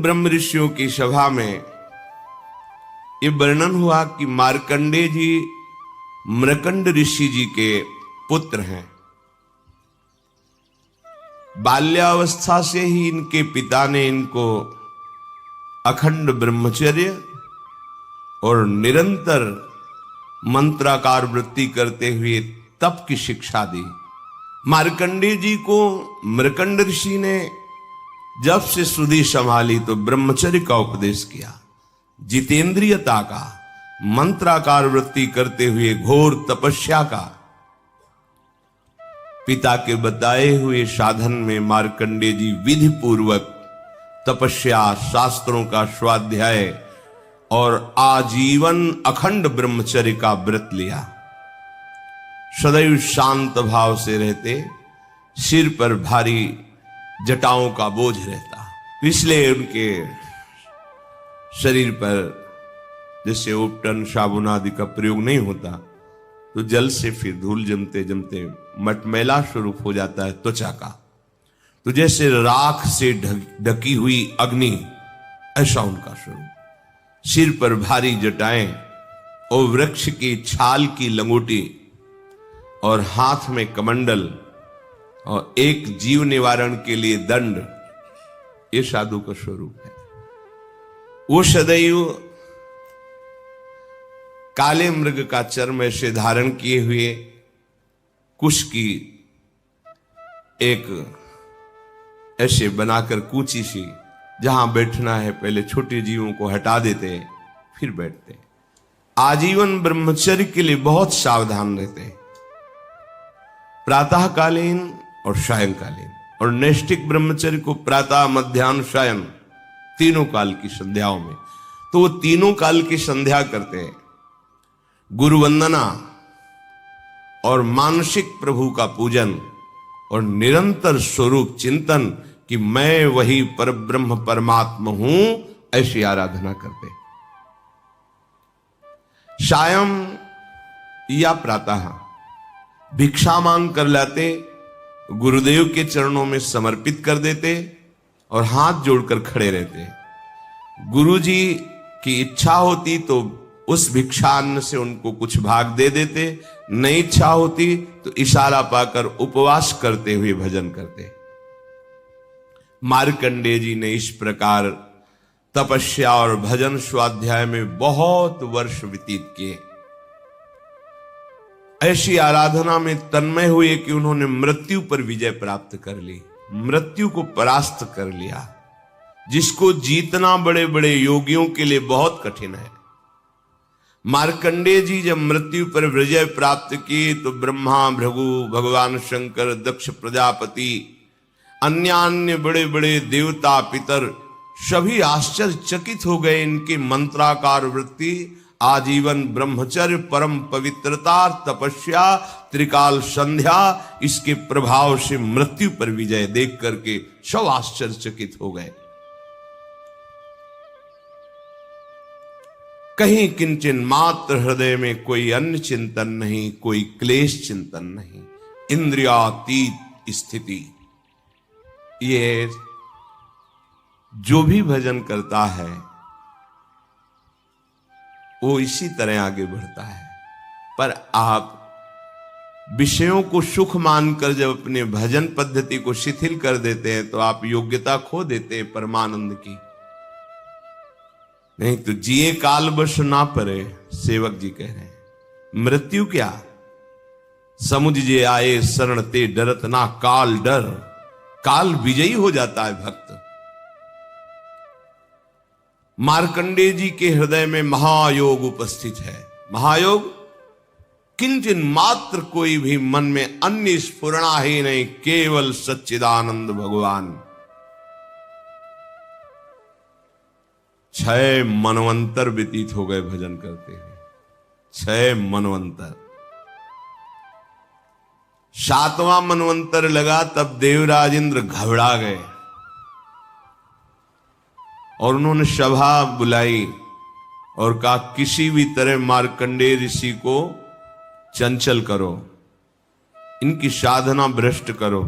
ब्रह्म ऋषियों की सभा में ये वर्णन हुआ कि मार्कंडेय जी मृकंड ऋषि जी के पुत्र हैं। बाल्यावस्था से ही इनके पिता ने इनको अखंड ब्रह्मचर्य और निरंतर मंत्राकार वृत्ति करते हुए तप की शिक्षा दी। मार्कंडेय जी को मृकंड ऋषि ने जब से सुधि संभाली तो ब्रह्मचर्य का उपदेश किया, जितेंद्रियता का, मंत्राकार वृत्ति करते हुए घोर तपस्या का। पिता के बताए हुए साधन में मार्कंडेय जी विधि पूर्वक तपस्या, शास्त्रों का स्वाध्याय और आजीवन अखंड ब्रह्मचर्य का व्रत लिया। सदैव शांत भाव से रहते, सिर पर भारी जटाओं का बोझ रहता, इसलिए उनके शरीर पर जैसे उपटन साबुन आदि का प्रयोग नहीं होता तो जल से फिर धूल जमते जमते मटमैला स्वरूप हो जाता है त्वचा का, तो जैसे राख से ढकी हुई अग्नि, ऐसा उनका स्वरूप। सिर पर भारी जटाएं और वृक्ष की छाल की लंगोटी और हाथ में कमंडल और एक जीव निवारण के लिए दंड, ये साधु का स्वरूप है। वो सदैव काले मृग का चर्म ऐसे धारण किए हुए, कुश की एक ऐसे बनाकर कूची सी, जहां बैठना है पहले छोटे जीवों को हटा देते फिर बैठते। आजीवन ब्रह्मचर्य के लिए बहुत सावधान रहते, प्रातःकालीन और सायंकालीन, और नैष्ठिक ब्रह्मचर्य को प्रातः, मध्याह्न, सायं तीनों काल की संध्याओं में। तो वो तीनों काल की संध्या करते हैं, गुरु वंदना और मानसिक प्रभु का पूजन और निरंतर स्वरूप चिंतन कि मैं वही परब्रह्म परमात्मा हूं, ऐसी आराधना करते। सायं या प्रातः भिक्षा मांग कर लाते, गुरुदेव के चरणों में समर्पित कर देते और हाथ जोड़कर खड़े रहते। गुरु जी की इच्छा होती तो उस भिक्षान्न से उनको कुछ भाग दे देते, नहीं इच्छा होती तो इशारा पाकर उपवास करते हुए भजन करते। मार्कंडेय जी ने इस प्रकार तपस्या और भजन स्वाध्याय में बहुत वर्ष व्यतीत किए। ऐसी आराधना में तन्मय हुए कि उन्होंने मृत्यु पर विजय प्राप्त कर ली, मृत्यु को परास्त कर लिया, जिसको जीतना बड़े बड़े योगियों के लिए बहुत कठिन है। मार्कंडेय जी जब मृत्यु पर विजय प्राप्त की तो ब्रह्मा, भृगु, भगवान शंकर, दक्ष प्रजापति, अन्य बड़े बड़े देवता, पितर सभी आश्चर्यचकित हो गए। इनकी मंत्राकार वृत्ति, आजीवन ब्रह्मचर्य, परम पवित्रता, तपस्या, त्रिकाल संध्या, इसके प्रभाव से मृत्यु पर विजय देख करके सब आश्चर्यचकित हो गए। कहीं किंचन मात्र हृदय में कोई अन्य चिंतन नहीं, कोई क्लेश चिंतन नहीं, इंद्रियातीत स्थिति। ये जो भी भजन करता है वो इसी तरह आगे बढ़ता है। पर आप विषयों को सुख मानकर जब अपने भजन पद्धति को शिथिल कर देते हैं तो आप योग्यता खो देते हैं परमानंद की। नहीं तो जिए काल बस ना परे, सेवक जी कह रहे हैं। मृत्यु क्या, समुझ जे आए शरण ते डरत ना काल डर। काल विजयी हो जाता है भक्त। मार्कंडेय जी के हृदय में महायोग उपस्थित है। महायोग, किंचन मात्र कोई भी मन में अन्य स्फुरणा ही नहीं, केवल सच्चिदानंद भगवान। 6 मनवंतर व्यतीत हो गए भजन करते हुए, 6 मनवंतर। 7वां मनवंतर लगा तब देवराज इंद्र घबरा गए और उन्होंने सभा बुलाई और कहा किसी भी तरह मार्कंडेय ऋषि को चंचल करो, इनकी साधना भ्रष्ट करो।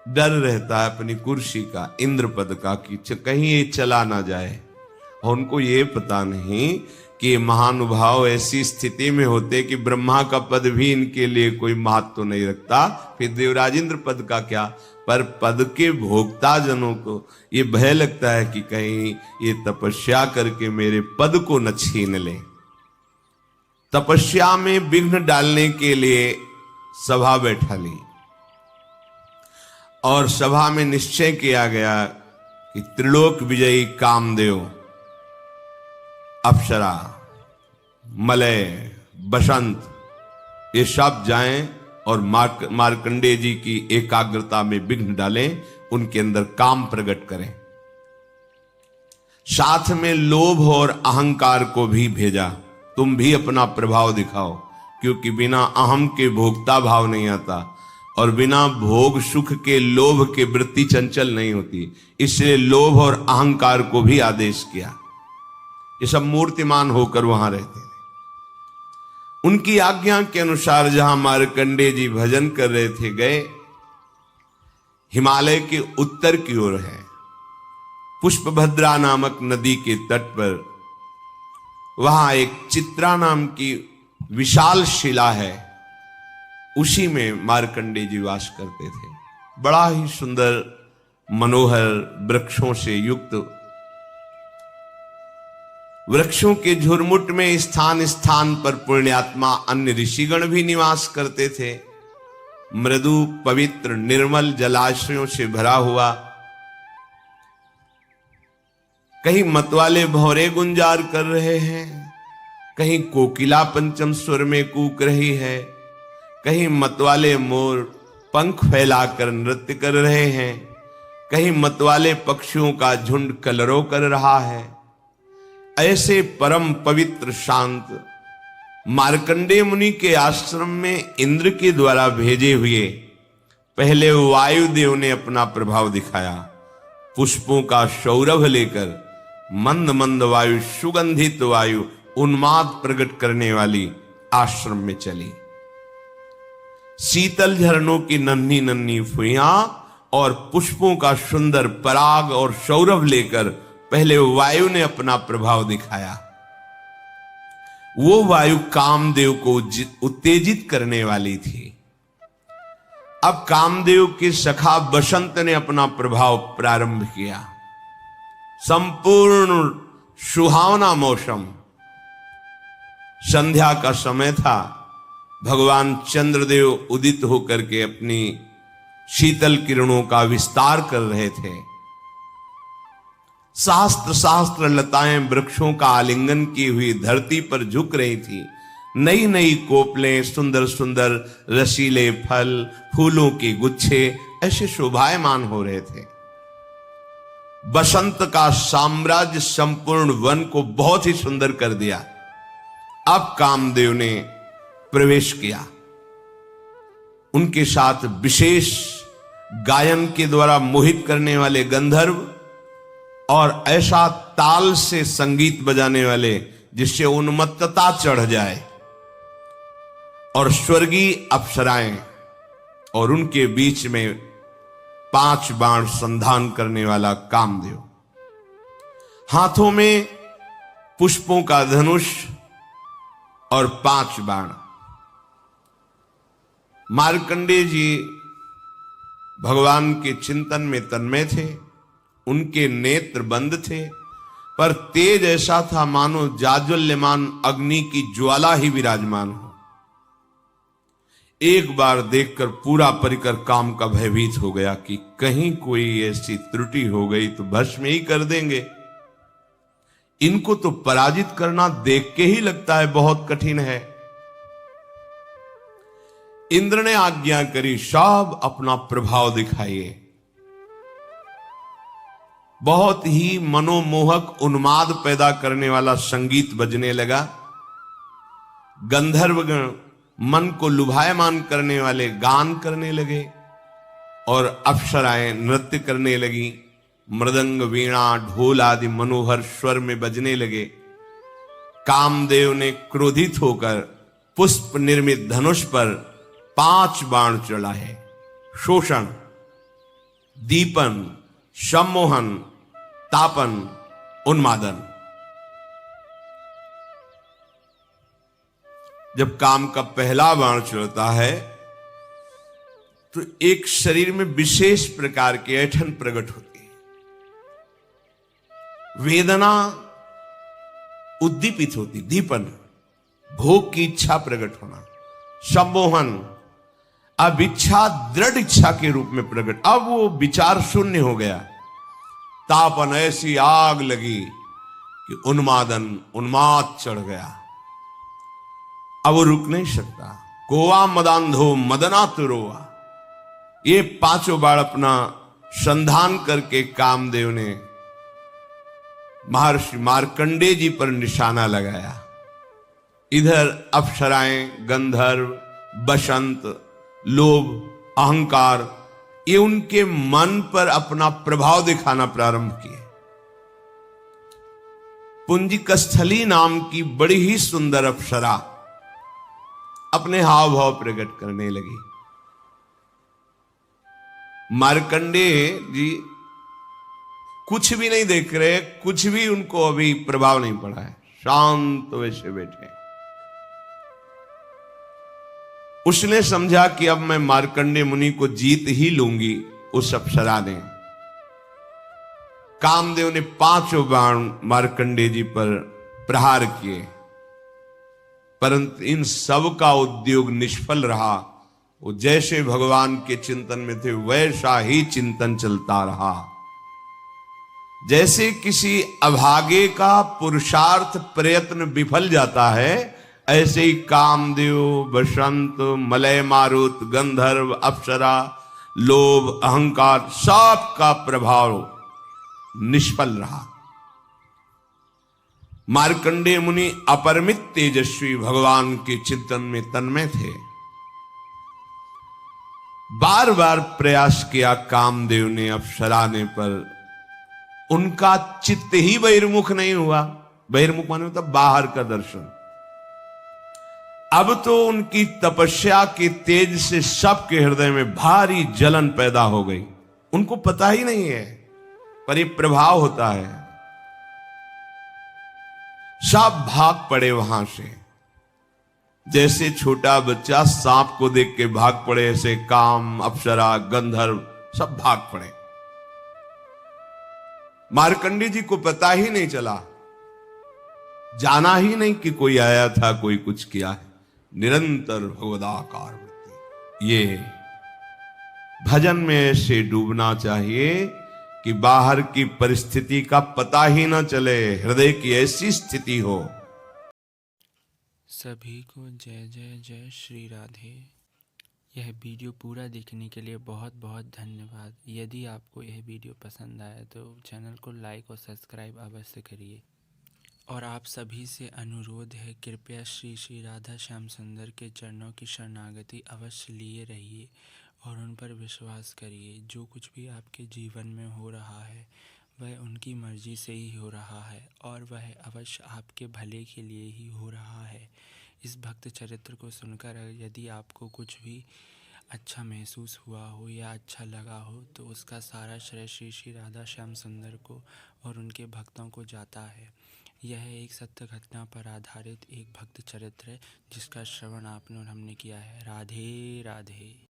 डर रहता है अपनी कुर्सी का, इंद्र पद का, कि कहीं ये चला ना जाए। और उनको ये पता नहीं कि महानुभाव ऐसी स्थिति में होते कि ब्रह्मा का पद भी इनके लिए कोई महत्व तो नहीं रखता, फिर देवराजेंद्र पद का क्या। पर पद के भोक्ता जनों को ये भय लगता है कि कहीं ये तपस्या करके मेरे पद को न छीन ले। तपस्या में विघ्न डालने के लिए सभा बैठा ली और सभा में निश्चय किया गया कि त्रिलोक विजयी कामदेव, अप्सरा, मलय, बसंत, ये सब जाएं और मार्कंडेय जी की एकाग्रता में विघ्न डालें, उनके अंदर काम प्रकट करें। साथ में लोभ और अहंकार को भी भेजा, तुम भी अपना प्रभाव दिखाओ, क्योंकि बिना अहम के भोक्ता भाव नहीं आता और बिना भोग सुख के लोभ के वृत्ति चंचल नहीं होती। इसलिए लोभ और अहंकार को भी आदेश किया। ये सब मूर्तिमान होकर वहां रहते थे। उनकी आज्ञा के अनुसार जहां मार्कंडेय जी भजन कर रहे थे गए, हिमालय के उत्तर की ओर है, पुष्पभद्रा नामक नदी के तट पर, वहां एक चित्रा नाम की विशाल शिला है, उसी में मार्कंडेय जी वास करते थे। बड़ा ही सुंदर मनोहर वृक्षों से युक्त, वृक्षों के झुरमुट में स्थान स्थान पर पुण्यात्मा अन्य ऋषिगण भी निवास करते थे। मृदु पवित्र निर्मल जलाशयों से भरा हुआ, कहीं मतवाले भौरे गुंजार कर रहे हैं, कहीं कोकिला पंचम स्वर में कूक रही है, कहीं मतवाले मोर पंख फैलाकर नृत्य कर रहे हैं, कहीं मतवाले पक्षियों का झुंड कलरव कर रहा है। ऐसे परम पवित्र शांत मार्कंडेय मुनि के आश्रम में इंद्र के द्वारा भेजे हुए पहले वायुदेव ने अपना प्रभाव दिखाया। पुष्पों का सौरभ लेकर मंद मंद वायु, सुगंधित वायु, उन्माद प्रकट करने वाली आश्रम में चली। शीतल झरनों की नन्ही नन्ही फुइयां और पुष्पों का सुंदर पराग और सौरभ लेकर पहले वायु ने अपना प्रभाव दिखाया। वो वायु कामदेव को उत्तेजित करने वाली थी। अब कामदेव के सखा बसंत ने अपना प्रभाव प्रारंभ किया। संपूर्ण सुहावना मौसम, संध्या का समय था। भगवान चंद्रदेव उदित होकर के अपनी शीतल किरणों का विस्तार कर रहे थे। शास्त्र शास्त्र लताएं वृक्षों का आलिंगन की हुई धरती पर झुक रही थी। नई नई कोपलें, सुंदर सुंदर रसीले फल, फूलों के गुच्छे ऐसे शोभायमान हो रहे थे। बसंत का साम्राज्य संपूर्ण वन को बहुत ही सुंदर कर दिया। अब कामदेव ने प्रवेश किया। उनके साथ विशेष गायन के द्वारा मोहित करने वाले गंधर्व और ऐसा ताल से संगीत बजाने वाले जिससे उन्मत्तता चढ़ जाए, और स्वर्गीय अप्सराएं, और उनके बीच में 5 बाण संधान करने वाला कामदेव, हाथों में पुष्पों का धनुष और 5 बाण। मार्कंडेय जी भगवान के चिंतन में तन्मय थे। उनके नेत्र बंद थे, पर तेज ऐसा था मानो जाज्वल्यमान अग्नि की ज्वाला ही विराजमान हो। एक बार देखकर पूरा परिकर काम का भयभीत हो गया कि कहीं कोई ऐसी त्रुटि हो गई तो भस्म ही कर देंगे। इनको तो पराजित करना देख के ही लगता है बहुत कठिन है। इंद्र ने आज्ञा करी, सब अपना प्रभाव दिखाइए। बहुत ही मनोमोहक उन्माद पैदा करने वाला संगीत बजने लगा। गंधर्वगण मन को लुभायमान करने वाले गान करने लगे और अप्सराएं नृत्य करने लगी। मृदंग, वीणा, ढोल आदि मनोहर स्वर में बजने लगे। कामदेव ने क्रोधित होकर पुष्प निर्मित धनुष पर 5 बाण चढ़ाए। शोषण, दीपन, सम्मोहन, तापन, उन्मादन। जब काम का पहला बाण चलता है तो एक शरीर में विशेष प्रकार की ऐंठन प्रकट होती है, वेदना उद्दीपित होती, दीपन भोग की इच्छा प्रकट होना, सम्मोहन अब इच्छा दृढ़ इच्छा के रूप में प्रकट, अब वो विचार शून्य हो गया, तापन ऐसी आग लगी कि उन्मादन उन्माद चढ़ गया, अब वो रुक नहीं सकता। कोवा मदांधो मदना तुरोवा, ये पांचों बार अपना संधान करके कामदेव ने महर्षि मार्कंडेय जी पर निशाना लगाया। इधर अप्सराएं, गंधर्व, बसंत, लोभ, अहंकार, ये उनके मन पर अपना प्रभाव दिखाना प्रारंभ किए। पुंजिकस्थली नाम की बड़ी ही सुंदर अप्सरा अपने हाव भाव प्रकट करने लगी। मार्कंडेय जी कुछ भी नहीं देख रहे, कुछ भी उनको अभी प्रभाव नहीं पड़ा है, शांत वैसे बैठे। उसने समझा कि अब मैं मार्कंडेय मुनि को जीत ही लूंगी। उस अप्सरा ने, कामदेव ने पांचों बाण मार्कंडेय जी पर प्रहार किए, परंतु इन सब का उद्योग निष्फल रहा। वो जैसे भगवान के चिंतन में थे वैसा ही चिंतन चलता रहा। जैसे किसी अभागे का पुरुषार्थ प्रयत्न विफल जाता है, ऐसे ही कामदेव, बसंत, मलय मारुत, गंधर्व, अप्सरा, लोभ, अहंकार सब का प्रभाव निष्फल रहा। मार्कंडेय मुनि अपरिमित तेजस्वी भगवान के चिंतन में तन्मय थे। बार बार प्रयास किया कामदेव ने, अप्सरा ने, पर उनका चित्त ही बहिर्मुख नहीं हुआ। बहिर्मुख माने मतलब बाहर का दर्शन। अब तो उनकी तपस्या के तेज से सबके हृदय में भारी जलन पैदा हो गई। उनको पता ही नहीं है, पर ये प्रभाव होता है। सब भाग पड़े वहां से, जैसे छोटा बच्चा सांप को देख के भाग पड़े, ऐसे काम, अप्सरा, गंधर्व सब भाग पड़े। मार्कंडेय जी को पता ही नहीं चला, जाना ही नहीं कि कोई आया था, कोई कुछ किया है। निरंतर भगवदाकार वृत्ति, ये भजन में ऐसे डूबना चाहिए कि बाहर की परिस्थिति का पता ही ना चले, हृदय की ऐसी स्थिति हो। सभी को जय जय जय श्री राधे। यह वीडियो पूरा देखने के लिए बहुत बहुत धन्यवाद। यदि आपको यह वीडियो पसंद आया तो चैनल को लाइक और सब्सक्राइब अवश्य करिए। और आप सभी से अनुरोध है, कृपया श्री श्री राधा श्याम सुंदर के चरणों की शरणागति अवश्य लिए रहिए और उन पर विश्वास करिए। जो कुछ भी आपके जीवन में हो रहा है वह उनकी मर्जी से ही हो रहा है और वह अवश्य आपके भले के लिए ही हो रहा है। इस भक्त चरित्र को सुनकर यदि आपको कुछ भी अच्छा महसूस हुआ हो या अच्छा लगा हो तो उसका सारा श्रेय श्री श्री राधा श्याम सुंदर को और उनके भक्तों को जाता है। यह एक सत्य घटना पर आधारित एक भक्त चरित्र है जिसका श्रवण आपने और हमने किया है। राधे राधे।